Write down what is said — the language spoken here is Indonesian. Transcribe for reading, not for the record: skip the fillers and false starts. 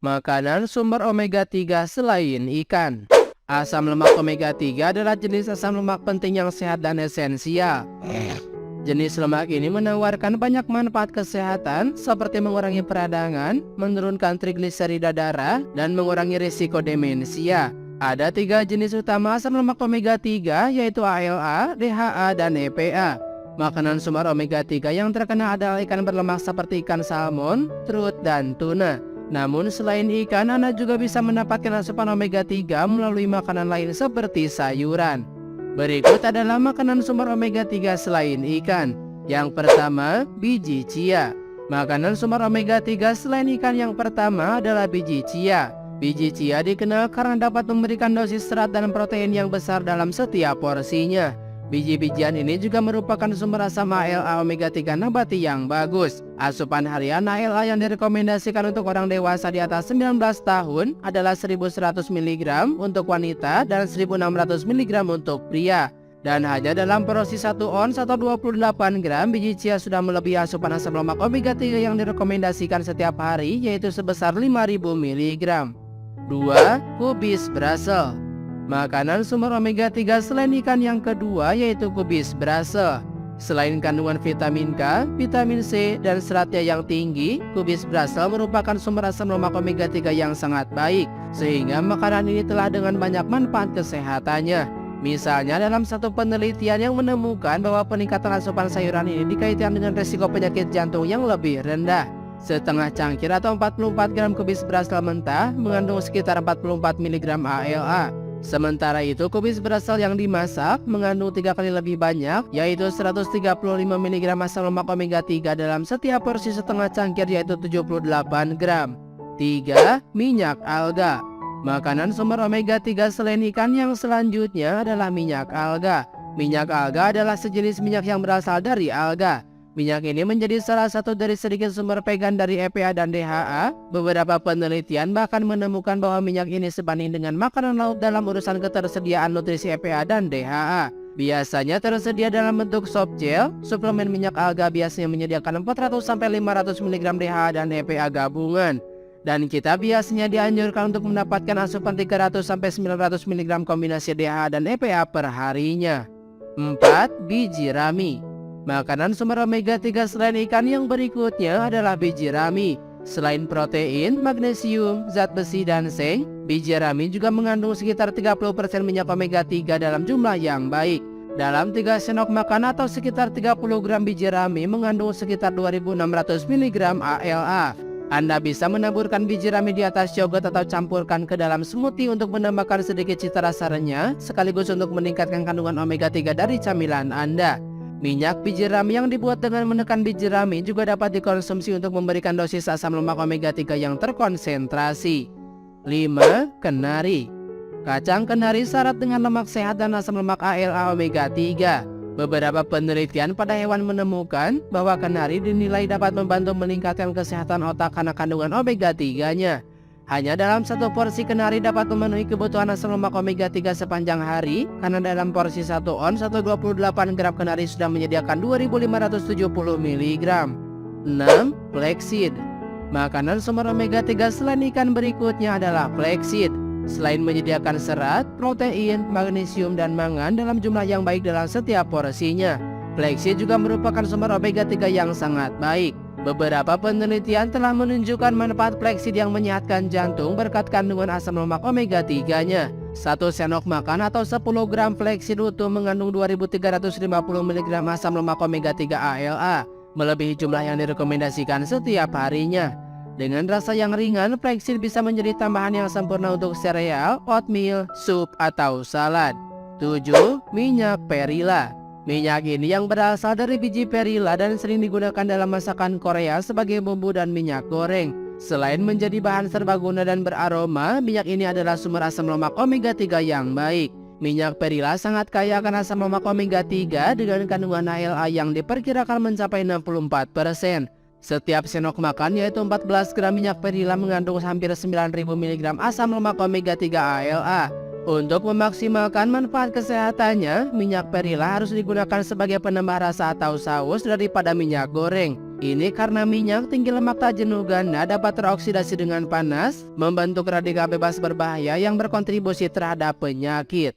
Makanan sumber omega 3 selain ikan. Asam lemak omega 3 adalah jenis asam lemak penting yang sehat dan esensial. Jenis lemak ini menawarkan banyak manfaat kesehatan seperti mengurangi peradangan, menurunkan trigliserida darah, dan mengurangi risiko demensia. Ada 3 jenis utama asam lemak omega 3 yaitu ALA, DHA, dan EPA. Makanan sumber omega 3 yang terkenal adalah ikan berlemak seperti ikan salmon, trout, dan tuna. Namun selain ikan, Anda juga bisa mendapatkan asupan omega 3 melalui makanan lain seperti sayuran. Berikut adalah makanan sumber omega 3 selain ikan. Yang pertama, biji chia. Makanan sumber omega 3 selain ikan yang pertama adalah biji chia. Biji chia dikenal karena dapat memberikan dosis serat dan protein yang besar dalam setiap porsinya. Biji-bijian ini juga merupakan sumber asam ALA omega 3 nabati yang bagus. Asupan harian ALA yang direkomendasikan untuk orang dewasa di atas 19 tahun adalah 1100 mg untuk wanita dan 1600 mg untuk pria. Dan hanya dalam porsi 1 ons atau 28 gram biji chia sudah melebihi asupan asam lemak omega 3 yang direkomendasikan setiap hari, yaitu sebesar 5000 mg. 2. Kubis Brussels. Makanan sumber omega 3 selain ikan yang kedua yaitu kubis Brussels. Selain kandungan vitamin K, vitamin C, dan seratnya yang tinggi, kubis Brussels merupakan sumber asam lemak omega 3 yang sangat baik, sehingga makanan ini telah dengan banyak manfaat kesehatannya. Misalnya dalam satu penelitian yang menemukan bahwa peningkatan asupan sayuran ini dikaitkan dengan risiko penyakit jantung yang lebih rendah. Setengah cangkir atau 44 gram kubis Brussels mentah mengandung sekitar 44 mg ALA. Sementara itu, kubis Brussels yang dimasak mengandung 3 kali lebih banyak, yaitu 135 mg asam lemak omega 3 dalam setiap porsi setengah cangkir, yaitu 78 gram. 3. Minyak alga. Makanan sumber omega 3 selain ikan yang selanjutnya adalah minyak alga. Minyak alga adalah sejenis minyak yang berasal dari alga. Minyak ini menjadi salah satu dari sedikit sumber vegan dari EPA dan DHA. Beberapa penelitian bahkan menemukan bahwa minyak ini sebanding dengan makanan laut dalam urusan ketersediaan nutrisi EPA dan DHA. Biasanya tersedia dalam bentuk soft gel. Suplemen minyak alga biasanya menyediakan 400-500 mg DHA dan EPA gabungan. Dan kita biasanya dianjurkan untuk mendapatkan asupan 300-900 mg kombinasi DHA dan EPA per harinya. 4. Biji rami. Makanan sumber omega 3 selain ikan yang berikutnya adalah biji rami. Selain protein, magnesium, zat besi, dan zinc, biji rami juga mengandung sekitar 30% minyak omega 3 dalam jumlah yang baik. Dalam 3 sendok makan atau sekitar 30 gram biji rami mengandung sekitar 2600 mg ALA. Anda bisa menaburkan biji rami di atas yogurt atau campurkan ke dalam smoothie untuk menambahkan sedikit cita rasa renyah, sekaligus untuk meningkatkan kandungan omega 3 dari camilan Anda. Minyak biji rami yang dibuat dengan menekan biji rami juga dapat dikonsumsi untuk memberikan dosis asam lemak omega 3 yang terkonsentrasi. 5. Kenari. Kacang kenari syarat dengan lemak sehat dan asam lemak ALA omega 3. Beberapa penelitian pada hewan menemukan bahwa kenari dinilai dapat membantu meningkatkan kesehatan otak karena kandungan omega 3-nya. Hanya dalam satu porsi kenari dapat memenuhi kebutuhan asam lemak omega 3 sepanjang hari, karena dalam porsi 1 ons atau 28 gram kenari sudah menyediakan 2570 mg. 6. Flaxseed. Makanan sumber omega 3 selain ikan berikutnya adalah flaxseed. Selain menyediakan serat, protein, magnesium, dan mangan dalam jumlah yang baik dalam setiap porsinya, flaxseed juga merupakan sumber omega 3 yang sangat baik. Beberapa penelitian telah menunjukkan manfaat flaxseed yang menyehatkan jantung berkat kandungan asam lemak omega 3-nya. 1 sendok makan atau 10 gram flaxseed utuh mengandung 2350 mg asam lemak omega 3 ALA, melebihi jumlah yang direkomendasikan setiap harinya. Dengan rasa yang ringan, flaxseed bisa menjadi tambahan yang sempurna untuk sereal, oatmeal, sup, atau salad. 7. Minyak perila. Minyak ini yang berasal dari biji perila dan sering digunakan dalam masakan Korea sebagai bumbu dan minyak goreng. Selain menjadi bahan serbaguna dan beraroma, minyak ini adalah sumber asam lemak omega 3 yang baik. Minyak perila sangat kaya akan asam lemak omega 3 dengan kandungan ALA yang diperkirakan mencapai 64%. Setiap sendok makan yaitu 14 gram minyak perila mengandung hampir 9000 mg asam lemak omega 3 ALA. Untuk memaksimalkan manfaat kesehatannya, minyak perila harus digunakan sebagai penambah rasa atau saus daripada minyak goreng. Ini karena minyak tinggi lemak tak jenuh ganda dapat teroksidasi dengan panas, membentuk radikal bebas berbahaya yang berkontribusi terhadap penyakit.